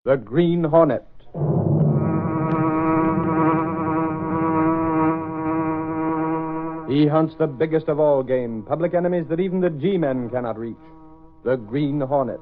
the Green Hornet. He hunts the biggest of all game, public enemies that even the G-men cannot reach, the Green Hornet.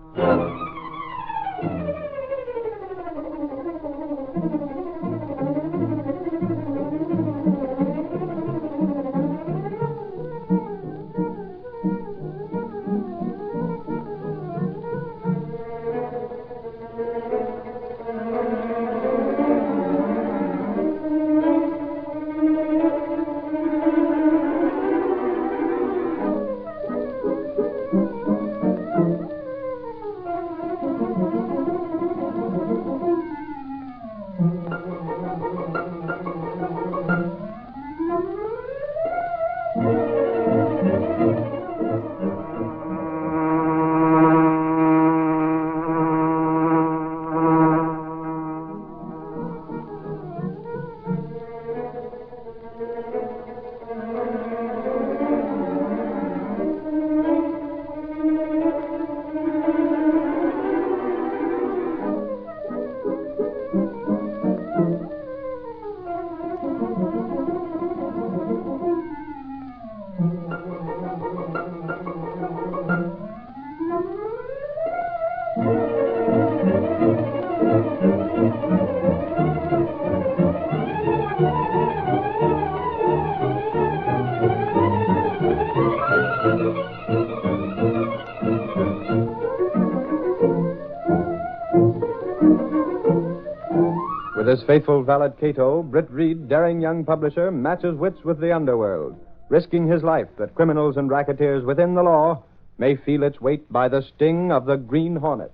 With his faithful valet Cato, Britt Reed, daring young publisher, matches wits with the underworld, risking his life that criminals and racketeers within the law may feel its weight by the sting of the Green Hornet.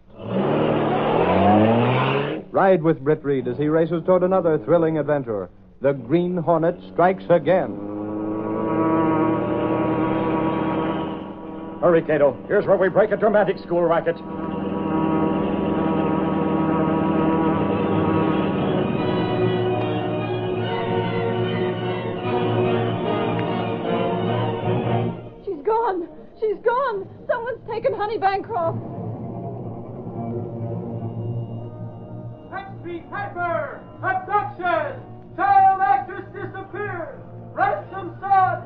Ride with Britt Reed as he races toward another thrilling adventure. The Green Hornet strikes again. Hurry, Cato. Here's where we break a dramatic school racket. She's gone. Someone's taken Honey Bancroft. Next beat paper. Abduction. Child actress disappeared. Ransom sought.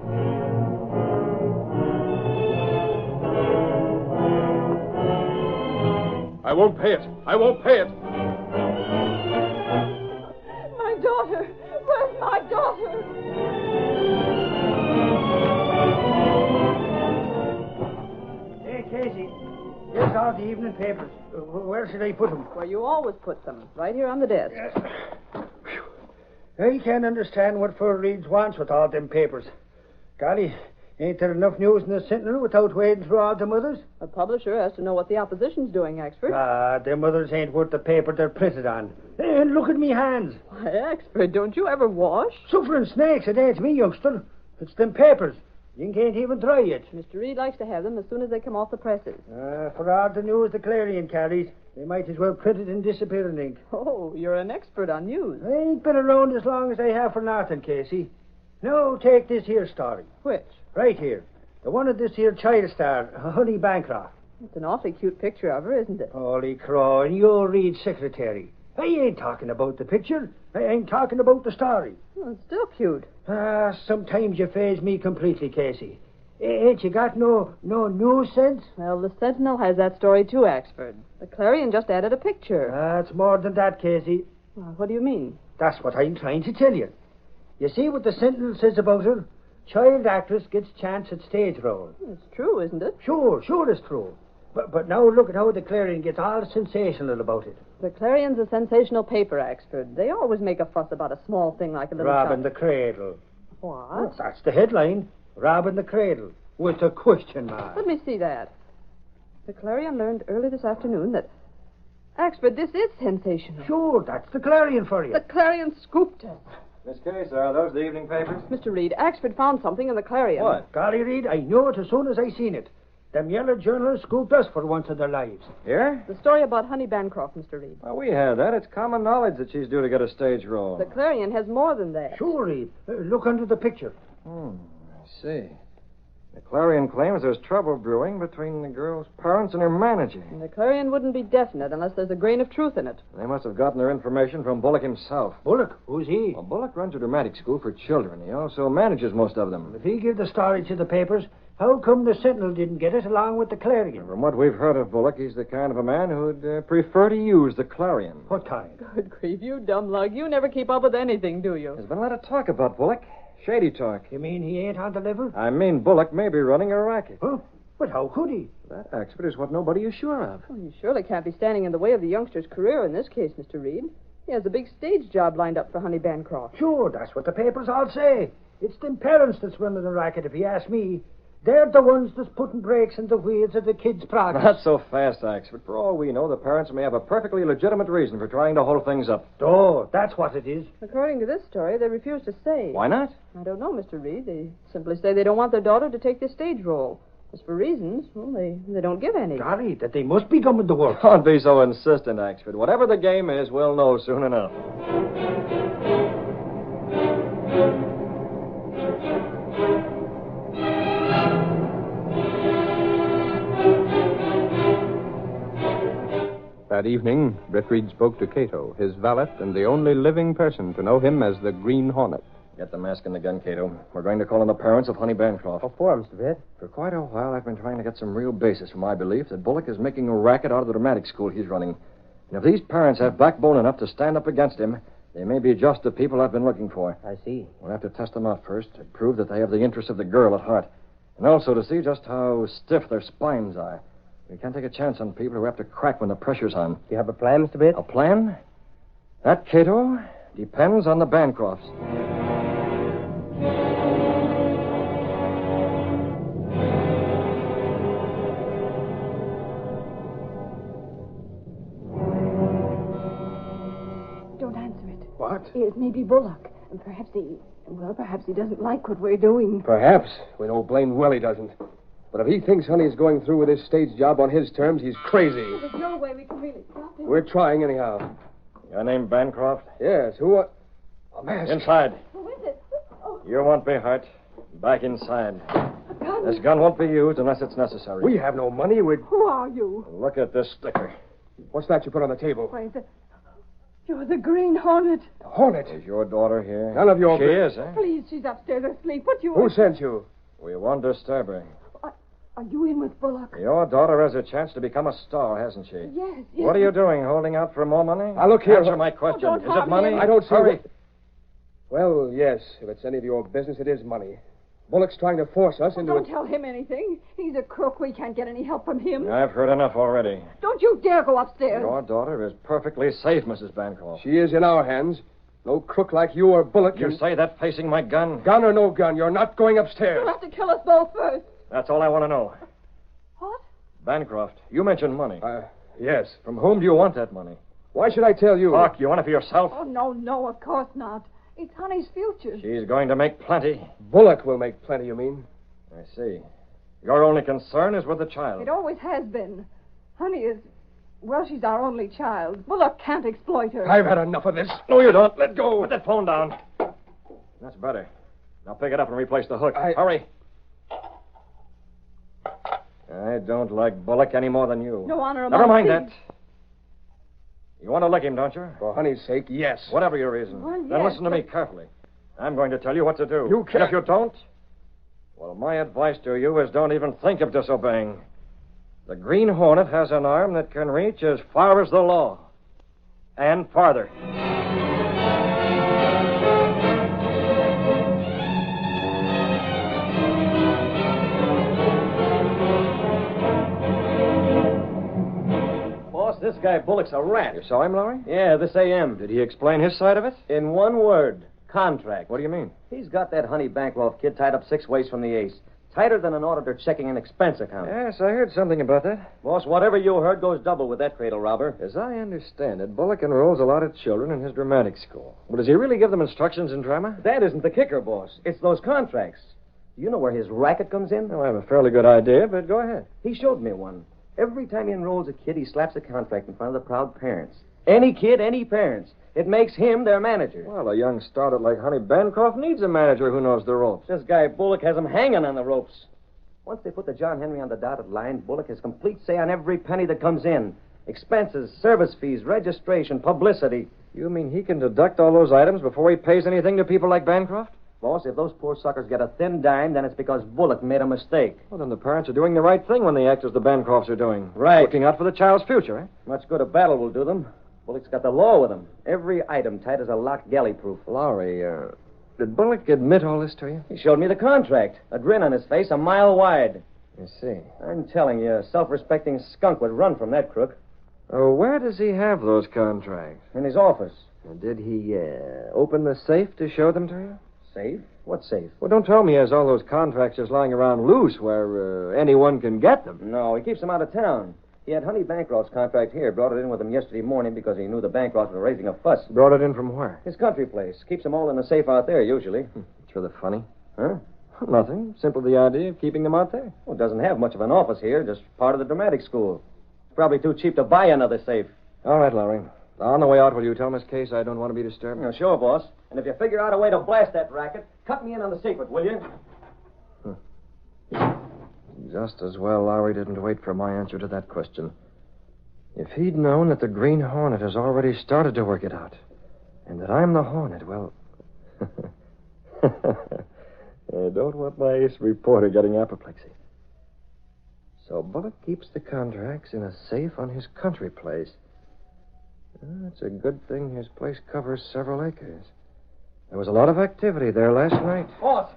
I won't pay it. I won't pay it. My daughter. Where's my daughter? Casey, here's all the evening papers. Where should I put them? Where you always put them. Right here on the desk. I can't understand what Fur Reeds wants with all them papers. Golly, ain't there enough news in the Sentinel without wading through all them others? A publisher has to know what the opposition's doing, Axford. Them others ain't worth the paper they're printed on. And look at me hands. Why, Axford, don't you ever wash? Suffering snakes, it ain't me, youngster. It's them papers. You can't even try it. Mr. Reed likes to have them as soon as they come off the presses. For all the news the Clarion carries, they might as well print it in disappearing ink. Oh, you're an expert on news. I ain't been around as long as I have for nothing, Casey. Now, take this here story. Which? Right here. The one of this here child star, Honey Bancroft. It's an awfully cute picture of her, isn't it? Holy crow, and you'll read secretary. I ain't talking about the picture. I ain't talking about the story. Well, it's still cute. Sometimes you faze me completely, Casey. Ain't you got no news sense? Well, the Sentinel has that story too, Axford. The Clarion just added a picture. It's more than that, Casey. Well, what do you mean? That's what I'm trying to tell you. You see what the Sentinel says about her? Child actress gets chance at stage role. It's true, isn't it? Sure it's true. But now look at how the Clarion gets all sensational about it. The Clarion's a sensational paper, Axford. They always make a fuss about a small thing like a little Robbing child. the Cradle. What? Well, that's the headline. Robbing the Cradle. With a question mark. Let me see that. The Clarion learned early this afternoon that... Axford, this is sensational. Sure, that's the Clarion for you. The Clarion scooped us. Miss Case, are those the evening papers? Mr. Reed, Axford found something in the Clarion. What? Golly, Reed, I knew it as soon as I seen it. Them yellow journalists scooped us for once in their lives. Here? The story about Honey Bancroft, Mr. Reed. Well, we had that. It's common knowledge that she's due to get a stage role. The Clarion has more than that. Sure, Reed. Look under the picture. I see. The Clarion claims there's trouble brewing between the girl's parents and her manager. And the Clarion wouldn't be definite unless there's a grain of truth in it. They must have gotten their information from Bullock himself. Bullock? Who's he? Well, Bullock runs a dramatic school for children. He also manages most of them. If he gave the story to the papers, how come the Sentinel didn't get it along with the Clarion? From what we've heard of Bullock, he's the kind of a man who'd prefer to use the Clarion. What kind? Good grief, you dumb lug. You never keep up with anything, do you? There's been a lot of talk about Bullock. Shady talk. You mean he ain't on the level? I mean, Bullock may be running a racket. Huh? But how could he? That, Axford, is what nobody is sure of. Well, he surely can't be standing in the way of the youngster's career in this case, Mr. Reed. He has a big stage job lined up for Honey Bancroft. Sure, that's what the papers all say. It's them parents that's running the racket, if you ask me. They're the ones that's putting brakes in the wheels of the kids' progress. Not so fast, Axford. For all we know, the parents may have a perfectly legitimate reason for trying to hold things up. Oh, that's what it is. According to this story, they refuse to say. Why not? I don't know, Mr. Reed. They simply say they don't want their daughter to take the stage role. As for reasons, well, they don't give any. Golly, that they must be coming to work. Don't be so insistent, Axford. Whatever the game is, we'll know soon enough. That evening, Britt Reed spoke to Cato, his valet and the only living person to know him as the Green Hornet. Get the mask and the gun, Cato. We're going to call on the parents of Honey Bancroft. What for, Mr. Britt? For quite a while, I've been trying to get some real basis for my belief that Bullock is making a racket out of the dramatic school he's running. And if these parents have backbone enough to stand up against him, they may be just the people I've been looking for. I see. We'll have to test them out first to prove that they have the interest of the girl at heart. And also to see just how stiff their spines are. We can't take a chance on people who have to crack when the pressure's on. Do you have a plan, Mr. Britt? A plan? That, Cato, depends on the Bancrofts. Don't answer it. What? It may be Bullock. And perhaps he doesn't like what we're doing. Perhaps. We know blamed well he doesn't. But if he thinks Honey's going through with this stage job on his terms, he's crazy. There's no way we can really stop him. We're trying anyhow. Your name Bancroft? Yes, who? A mask. Inside. Who is it? Oh, You won't be hurt. Back inside. a gun. This gun won't be used unless it's necessary. We have no money. Who are you? Look at this sticker. What's that you put on the table? Why, you're the Green Hornet. A hornet. Is your daughter here? None of your... She is, eh? Please, she's upstairs asleep. What do you... Who sent you? We won't disturb her. Are you in with Bullock? Your daughter has a chance to become a star, hasn't she? Yes. What are you doing? Holding out for more money? Now, look here. Answer my question. don't Is it harm money? him. I don't see... Hurry. Well, yes. If it's any of your business, it is money. Bullock's trying to force us into Don't it. tell him anything. He's a crook. We can't get any help from him. I've heard enough already. Don't you dare go upstairs. Your daughter is perfectly safe, Mrs. Bancroft. She is in our hands. No crook like you or Bullock You can... say that facing my gun? Gun or no gun, you're not going upstairs. You'll have to kill us both first. That's all I want to know. What? Bancroft, you mentioned money. Yes. From whom do you want that money? Why should I tell you? Talk, you want it for yourself? Oh, no, of course not. It's Honey's future. She's going to make plenty. Bullock will make plenty, you mean? I see. Your only concern is with the child. It always has been. Honey is... Well, she's our only child. Bullock can't exploit her. I've had enough of this. No, you don't. Let go. Put that phone down. That's better. Now pick it up and replace the hook. Hurry. I don't like Bullock any more than you. No honor among Never mind thieves. that. You want to lick him, don't you? For Honey's sake, yes. Whatever your reason. Well, Then yes, listen to me carefully. I'm going to tell you what to do. You And can't. if you don't, well, my advice to you is don't even think of disobeying. The Green Hornet has an arm that can reach as far as the law. And farther. Boss, this guy Bullock's a rat. You saw him, Lowry? Yeah, this AM. Did he explain his side of it? In one word, contract. What do you mean? He's got that Honey Bancroft kid tied up 6 ways from the ace. Tighter than an auditor checking an expense account. Yes, I heard something about that. Boss, whatever you heard goes double with that cradle robber. As I understand it, Bullock enrolls a lot of children in his dramatic school. Well, does he really give them instructions in drama? That isn't the kicker, boss. It's those contracts. Do you know where his racket comes in? Well, I have a fairly good idea, but go ahead. He showed me one. Every time he enrolls a kid, he slaps a contract in front of the proud parents. Any kid, any parents. It makes him their manager. Well, a young starlet like Honey Bancroft needs a manager who knows the ropes. This guy Bullock has him hanging on the ropes. Once they put the John Henry on the dotted line, Bullock has complete say on every penny that comes in. Expenses, service fees, registration, publicity. You mean he can deduct all those items before he pays anything to people like Bancroft? Boss, if those poor suckers get a thin dime, then it's because Bullock made a mistake. Well, then the parents are doing the right thing when they act as the Bancrofts are doing. Right. Looking out for the child's future, eh? Much good a battle will do them. Bullock's got the law with him. Every item tight as a locked galley proof. Lowry, did Bullock admit all this to you? He showed me the contract. A grin on his face a mile wide. I see. I'm telling you, a self-respecting skunk would run from that crook. Oh, where does he have those contracts? In his office. Did he open the safe to show them to you? Safe? What safe? Well, don't tell me he has all those contracts just lying around loose where anyone can get them. No, he keeps them out of town. He had Honey Bancroft's contract here, brought it in with him yesterday morning because he knew the Bancrofts were raising a fuss. Brought it in from where? His country place. Keeps them all in the safe out there, usually. It's rather funny. Huh? Nothing. Simply the idea of keeping them out there. Well, doesn't have much of an office here, just part of the dramatic school. It's probably too cheap to buy another safe. All right, Lowry. On the way out, will you tell Miss Case I don't want to be disturbed? Yeah, sure, boss. And if you figure out a way to blast that racket, cut me in on the secret, will you? Just as well Lowry didn't wait for my answer to that question. If he'd known that the Green Hornet has already started to work it out, and that I'm the Hornet, well... I don't want my ace reporter getting apoplexy. So Bullock keeps the contracts in a safe on his country place. It's a good thing his place covers several acres. There was a lot of activity there last night. Boss!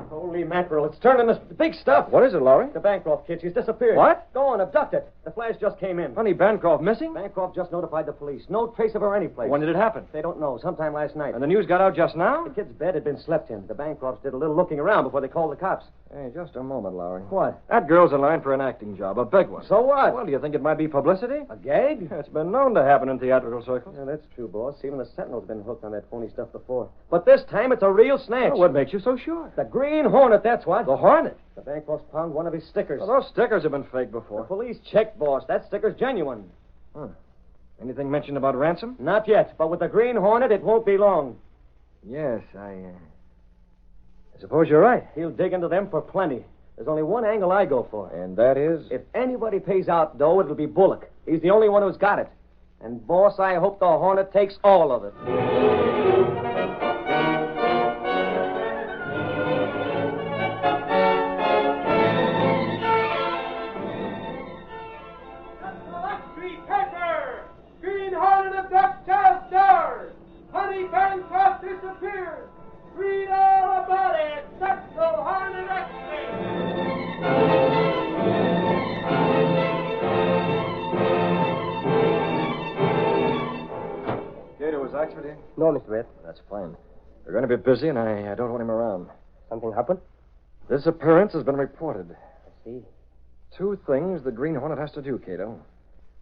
Holy mackerel, it's turning this big stuff. What is it, Lowry? The Bancroft kid, she's disappeared. What? Go on, abduct it. The flash just came in. Honey Bancroft missing? Bancroft just notified the police. No trace of her anyplace. When did it happen? They don't know. Sometime last night. And the news got out just now? The kid's bed had been slept in. The Bancrofts did a little looking around before they called the cops. Hey, just a moment, Lowry. What? That girl's in line for an acting job, a big one. So what? Well, do you think it might be publicity? A gag? It's been known to happen in theatrical circles. Yeah, that's true, boss. Even the Sentinel's been hooked on that phony stuff before. But this time it's a real snatch. Well, what makes you so sure? The Green Hornet, that's what. The Hornet? The Bancrofts found one of his stickers. Well, those stickers have been faked The before. police checked, boss. That sticker's genuine. Huh. Anything mentioned about ransom? Not yet, but with the Green Hornet, it won't be long. Yes, I suppose you're right. He'll dig into them for plenty. There's only one angle I go for. And that is? If anybody pays out dough, it'll be Bullock. He's the only one who's got it. And, boss, I hope the Hornet takes all of it. Select Street paper! Green Hornet abducts child stars! Honey Bancroft disappears! Read all about it! Cradle Hornet Extra! Gator was Oxford here? No, Mr. Red. That's fine. We're going to be busy, and I don't want him around. Something happened? Disappearance has been reported. I see. 2 things the Green Hornet has to do, Cato.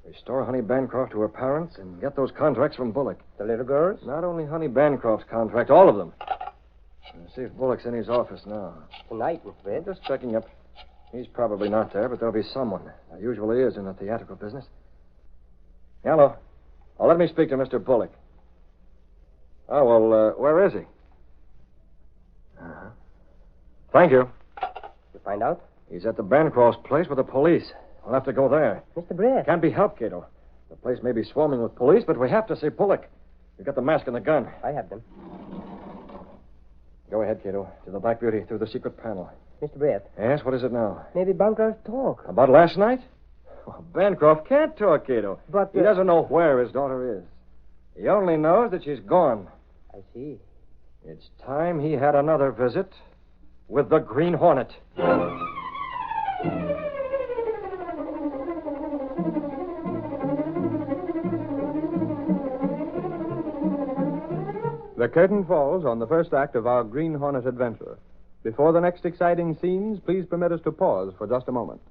Restore Honey Bancroft to her parents and get those contracts from Bullock. The little girls? Not only Honey Bancroft's contract, all of them. Let's see if Bullock's in his office now. Tonight, Mr. Red. Just checking up. He's probably not there, but there'll be someone. There usually is in the theatrical business. Hello. Oh, let me speak to Mr. Bullock. Oh, well, where is he? Uh-huh. Thank you. You find out? He's at the Bancroft's place with the police. We'll have to go there. Mr. Brett. Can't be helped, Cato. The place may be swarming with police, but we have to see Bullock. You've got the mask and the gun. I have them. Go ahead, Cato. To the Black Beauty, through the secret panel. Mr. Brett, Yes, what is it now? maybe Bancroft talk. About last night? Well, Bancroft can't talk, Cato. But, He doesn't know where his daughter is. He only knows that she's gone. I see. It's time he had another visit with the Green Hornet. The curtain falls on the first act of our Green Hornet adventure. Before the next exciting scenes, please permit us to pause for just a moment.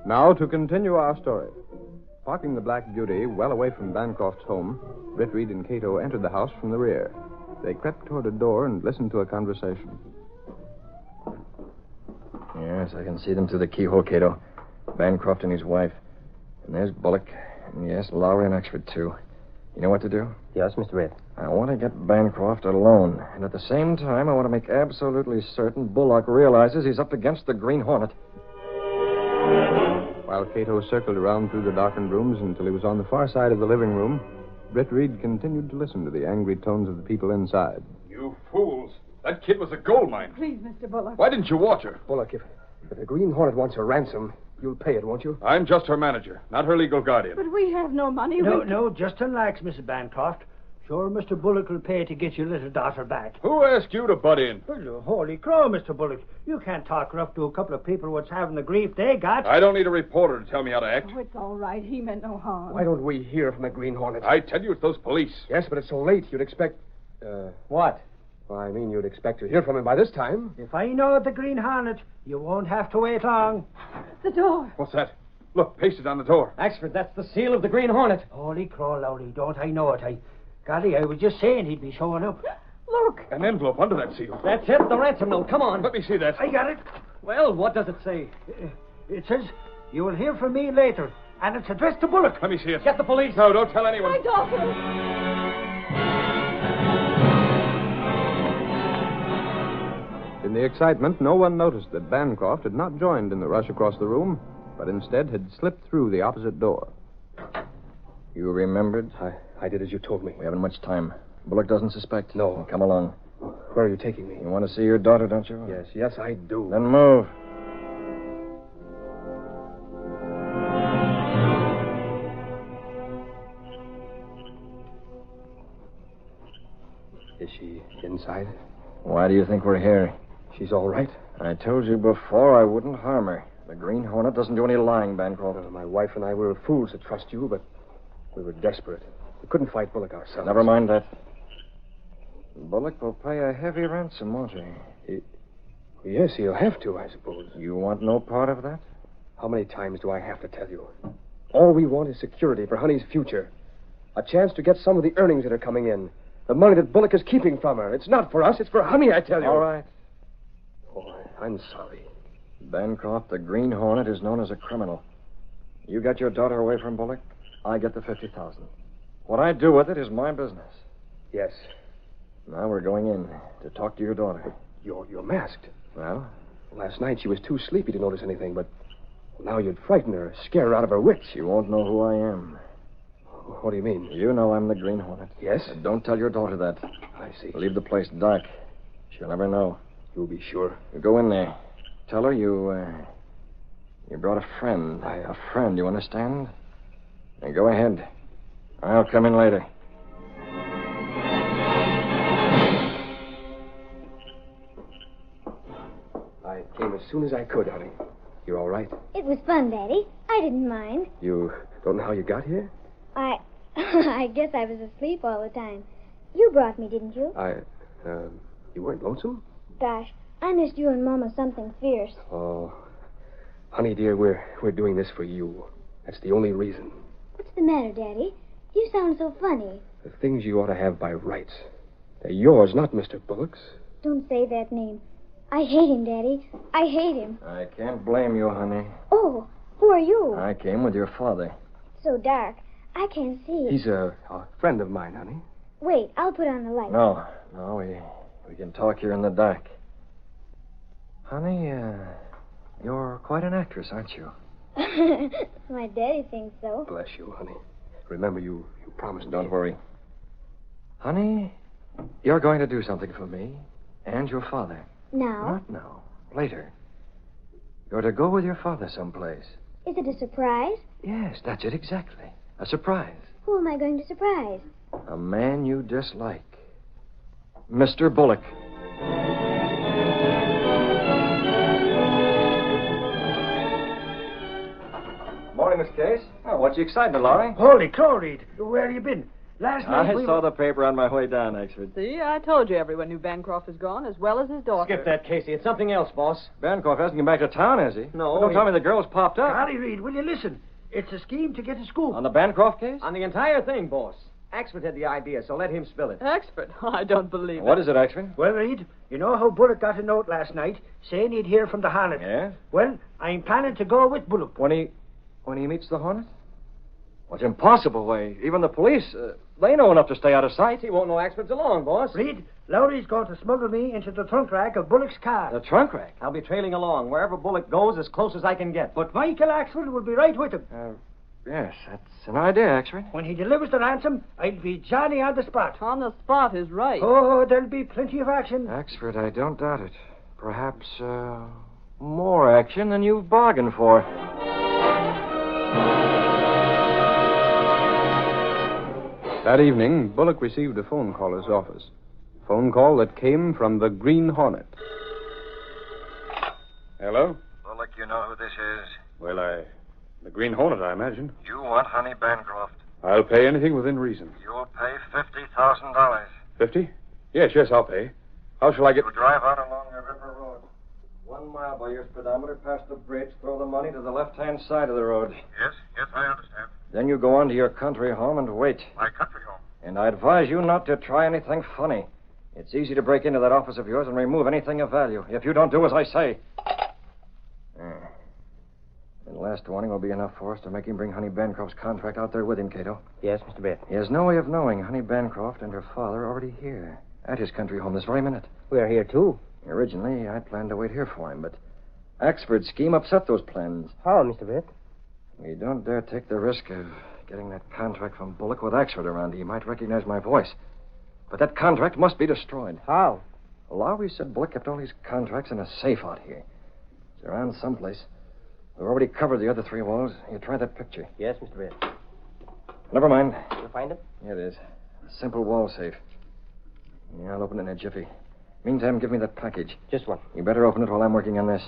Now, to continue our story. Parking the Black Beauty well away from Bancroft's home, Britt Reed and Cato entered the house from the rear. They crept toward a door and listened to a conversation. Yes, I can see them through the keyhole, Cato. Bancroft and his wife. And there's Bullock. And yes, Lowry and Oxford, too. You know what to do? Yes, Mr. Red. I want to get Bancroft alone. And at the same time, I want to make absolutely certain Bullock realizes he's up against the Green Hornet. While Cato circled around through the darkened rooms until he was on the far side of the living room, Britt Reed continued to listen to the angry tones of the people inside. You fools. That kid was a gold mine. Please, Mr. Bullock. Why didn't you watch her? Bullock, if the Green Hornet wants a ransom, you'll pay it, won't you? I'm just her manager, not her legal guardian. But we have no money. No, just relax, Mrs. Bancroft. Sure, Mr. Bullock will pay to get your little daughter back. Who asked you to butt in? Well, holy crow, Mr. Bullock. You can't talk rough to a couple of people what's having the grief they got. I don't need a reporter to tell me how to act. Oh, it's all right. He meant no harm. Why don't we hear from the Green Hornet? I tell you, it's those police. Yes, but it's so late. You'd expect... What? Well, I mean, you'd expect to hear from him by this time. If I know the Green Hornet, you won't have to wait long. The door. What's that? Look, pasted on the door. Axford, that's the seal of the Green Hornet. Holy crow, Lowry, don't I know it? Golly, I was just saying he'd be showing up. Look. An envelope under that seal. That's it, the ransom note. Come on. Let me see that. I got it. Well, what does it say? It says, you will hear from me later. And it's addressed to Bullock. Let me see it. Get the police. No, don't tell anyone. My daughter. In the excitement, no one noticed that Bancroft had not joined in the rush across the room, but instead had slipped through the opposite door. You remembered? I did as you told me. We haven't much time. Bullock doesn't suspect. No. Come along. Where are you taking me? You want to see your daughter, don't you? Yes, I do. Then move. Is she inside? Why do you think we're here? She's all right? I told you before I wouldn't harm her. The Green Hornet doesn't do any lying, Bancroft. My wife and I were fools to trust you, but we were desperate. We couldn't fight Bullock ourselves. Never mind that. Bullock will pay a heavy ransom, won't he? Yes, he'll have to, I suppose. You want no part of that? How many times do I have to tell you? All we want is security for Honey's future. A chance to get some of the earnings that are coming in. The money that Bullock is keeping from her. It's not for us, it's for Honey, I tell you. All right. Oh, I'm sorry. Bancroft, the Green Hornet, is known as a criminal. You get your daughter away from Bullock, I get the $50,000. What I do with it is my business. Yes. Now we're going in to talk to your daughter. You're masked. Well? Last night she was too sleepy to notice anything, but now you'd frighten her, scare her out of her wits. She won't know who I am. What do you mean? You know I'm the Green Hornet. Yes? And don't tell your daughter that. I see. Leave the place dark. She'll never know. You'll be sure. You go in there. Tell her you brought a friend. A friend, you understand? Now go ahead. I'll come in later. I came as soon as I could, honey. You're all right? It was fun, Daddy. I didn't mind. You don't know how you got here? I guess I was asleep all the time. You brought me, didn't you? You weren't lonesome? Gosh, I missed you and Mama something fierce. Oh, honey, dear, we're doing this for you. That's the only reason. What's the matter, Daddy? You sound so funny. The things you ought to have by rights. They're yours, not Mr. Bullock's. Don't say that name. I hate him, Daddy. I hate him. I can't blame you, honey. Oh, who are you? I came with your father. It's so dark. I can't see. He's a friend of mine, honey. Wait, I'll put on the light. No, we can talk here in the dark. Honey, you're quite an actress, aren't you? My daddy thinks so. Bless you, honey. Remember, you promised me. Don't worry. Honey, you're going to do something for me and your father. Now? Not now. Later. You're to go with your father someplace. Is it a surprise? Yes, that's it exactly. A surprise. Who am I going to surprise? A man you dislike. Mr. Bullock. Morning, Miss Case. Oh, what's your excitement, Laurie? Holy crow, Reed. Where have you been? Last night I saw the paper on my way down, Exford. See, I told you everyone knew Bancroft is gone, as well as his daughter. Skip that, Casey. It's something else, boss. Bancroft hasn't come back to town, has he? No, But don't tell me the girl's popped up. Golly, Reed, will you listen? It's a scheme to get to school. On the Bancroft case? On the entire thing, boss. Axford had the idea, so let him spill it. Expert? I don't believe it. What is it, Exford? Well, Reed, you know how Bullock got a note last night saying he'd hear from the Hornet? Yeah? Well, I'm planning to go with Bullock. When he meets the Hornet? Well, it's impossible. Why, even the police, they know enough to stay out of sight. He won't know Axford's along, boss. Reed, Lowry's going to smuggle me into the trunk rack of Bullock's car. The trunk rack? I'll be trailing along. Wherever Bullock goes, as close as I can get. But Michael Axford will be right with him. Yes, that's an idea, Axford. When he delivers the ransom, I'll be Johnny on the spot. On the spot is right. Oh, there'll be plenty of action. Axford, I don't doubt it. Perhaps, more action than you've bargained for. That evening, Bullock received a phone call at his office. A phone call that came from the Green Hornet. Hello? Bullock, you know who this is? Well, the Green Hornet, I imagine. You want Honey Bancroft. I'll pay anything within reason. You'll pay $50,000. 50? Yes, I'll pay. How shall I get... You drive out along the river road. 1 mile by your speedometer past the bridge, throw the money to the left-hand side of the road. Yes, I understand. Then you go on to your country home and wait. My country home. And I advise you not to try anything funny. It's easy to break into that office of yours and remove anything of value if you don't do as I say. And last warning will be enough for us to make him bring Honey Bancroft's contract out there with him, Cato. Yes, Mr. Bett. He has no way of knowing Honey Bancroft and her father are already here, at his country home this very minute. We're here, too. Originally, I planned to wait here for him, but Axford's scheme upset those plans. How, Mr. Bett? We don't dare take the risk of getting that contract from Bullock with Axford around. He might recognize my voice. But that contract must be destroyed. How? Lowry said Bullock kept all his contracts in a safe out here. It's around someplace. We've already covered the other 3 walls. You try that picture. Yes, Mr. Bett. Never mind. You find it? Here it is. A simple wall safe. Yeah, I'll open it in a jiffy. Meantime, give me that package. Just one. You better open it while I'm working on this.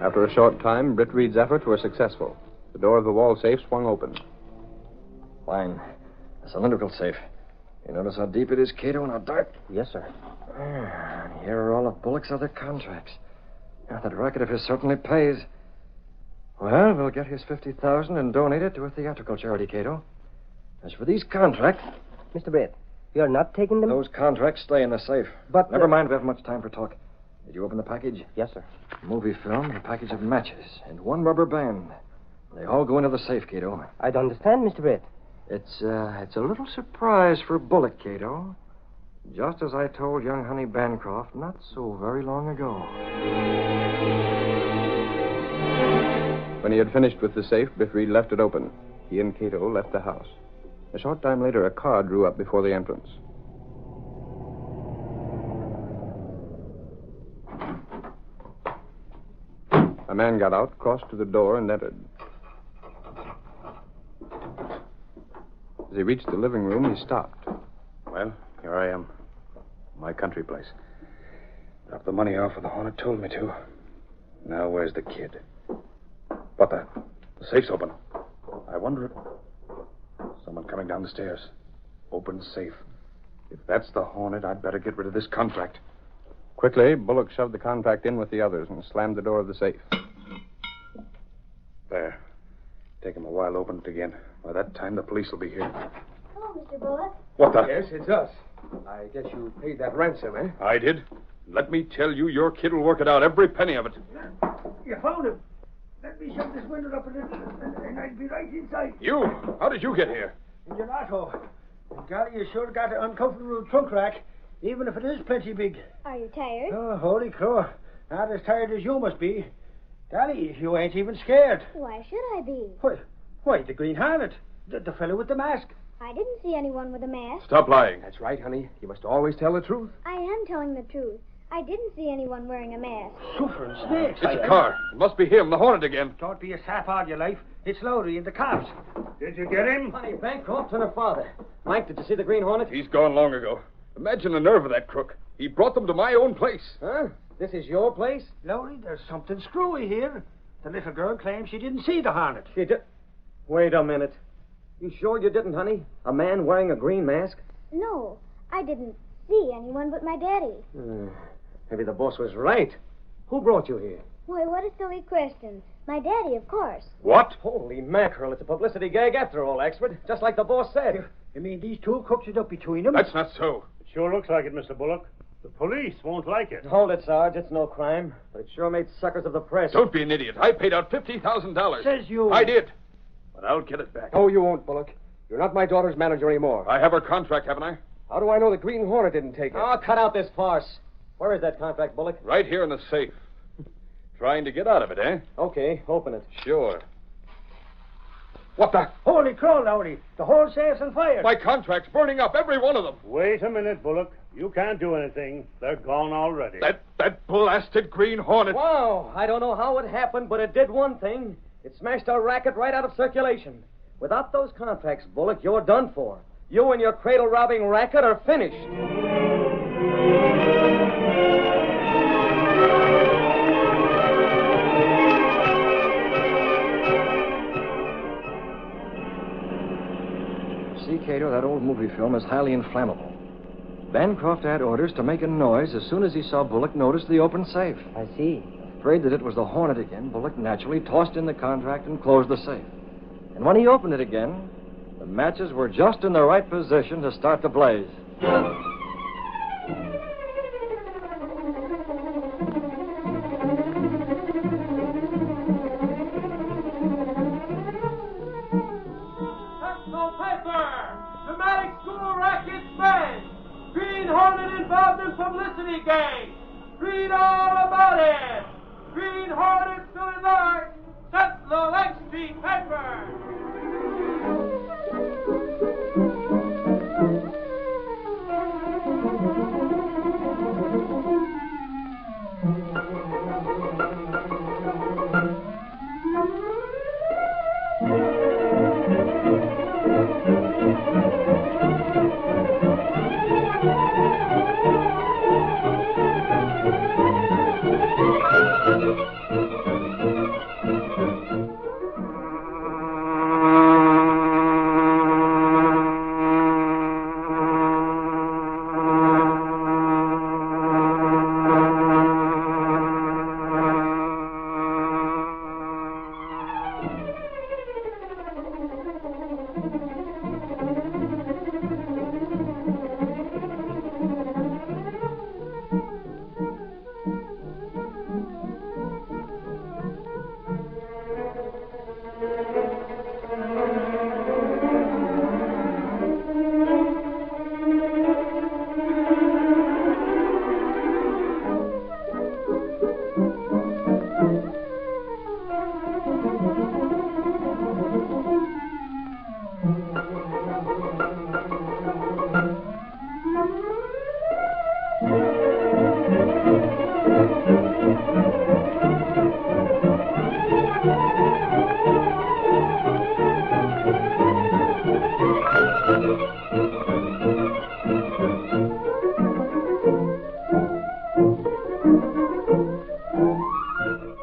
After a short time, Britt Reed's efforts were successful. The door of the wall safe swung open. Fine. A cylindrical safe. You notice how deep it is, Cato, and how dark? Yes, sir. And here are all of Bullock's other contracts. Now, that racket of his certainly pays. Well, we'll get his $50,000 and donate it to a theatrical charity, Cato. As for these contracts... Mr. Bett, you're not taking them? Those contracts stay in the safe. But... Never mind, we haven't much time for talk. Did you open the package? Yes, sir. Movie film, a package of matches, and 1 rubber band. They all go into the safe, Cato. I don't understand, Mr. Bett. It's a little surprise for Bullock, Cato. Just as I told young Honey Bancroft not so very long ago. When he had finished with the safe, Britt Reed left it open. He and Cato left the house. A short time later, a car drew up before the entrance. A man got out, crossed to the door, and entered. As he reached the living room, he stopped. Well, here I am. My country place. Dropped the money off where the Hornet told me to. Now, where's the kid? What the? The safe's open. I wonder if... Someone coming down the stairs. Open safe. If that's the Hornet, I'd better get rid of this contract. Quickly, Bullock shoved the contract in with the others and slammed the door of the safe. There. Take him a while to open it again. By that time, the police will be here. Hello, Mr. Bullock. What the? Yes, it's us. I guess you paid that ransom, eh? I did. Let me tell you, your kid will work it out, every penny of it. You found him. Let me shut this window up a little, and I'll be right inside. You? How did you get here? In your auto. Golly, you sure got an uncomfortable trunk rack, even if it is plenty big. Are you tired? Oh, holy crow. Not as tired as you must be. Golly, you ain't even scared. Why should I be? Why, the Green Hornet. The fellow with the mask. I didn't see anyone with a mask. Stop lying. That's right, honey. You must always tell the truth. I am telling the truth. I didn't see anyone wearing a mask. Suffering snakes. It's a car. It must be him, the Hornet again. Don't be a sap all your life. It's Lowry and the cops. Did you get him? Honey Bancroft and her father. Mike, did you see the Green Hornet? He's gone long ago. Imagine the nerve of that crook. He brought them to my own place. Huh? This is your place? Lowry, there's something screwy here. The little girl claims she didn't see the Hornet. She did. Wait a minute. You sure you didn't, honey? A man wearing a green mask? No, I didn't see anyone but my daddy. Maybe the boss was right. Who brought you here? Why, what a silly question. My daddy, of course. What? Holy mackerel, it's a publicity gag after all, Axford. Just like the boss said. You mean these two cooked it up between them? That's not so. It sure looks like it, Mr. Bullock. The police won't like it. Hold it, Sarge. It's no crime. But it sure made suckers of the press. Don't be an idiot. I paid out $50,000. Says you. I did. But I'll get it back. Oh, you won't, Bullock. You're not my daughter's manager anymore. I have her contract, haven't I? How do I know the Green Hornet didn't take it? Oh, cut out this farce. Where is that contract, Bullock? Right here in the safe. Trying to get out of it, eh? Okay, open it. Sure. What the? Holy crow, Lowry. The whole safe's on fire. My contract's burning up, every one of them. Wait a minute, Bullock. You can't do anything. They're gone already. That blasted Green Hornet. Wow, I don't know how it happened, but it did one thing. It smashed our racket right out of circulation. Without those contracts, Bullock, you're done for. You and your cradle-robbing racket are finished. See, Cato, that old movie film is highly inflammable. Bancroft had orders to make a noise as soon as he saw Bullock notice the open safe. I see. Afraid that it was the Hornet again, Bullock naturally tossed in the contract and closed the safe. And when he opened it again, the matches were just in the right position to start the blaze. Textile paper! Dramatic school racket bang! Green Hornet involved in publicity gang! Read all about it! Green Hornet still in large! Sentinel Extra paper!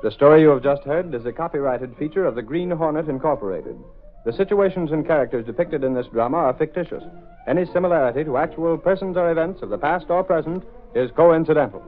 The story you have just heard is a copyrighted feature of the Green Hornet, Incorporated. The situations and characters depicted in this drama are fictitious. Any similarity to actual persons or events of the past or present is coincidental.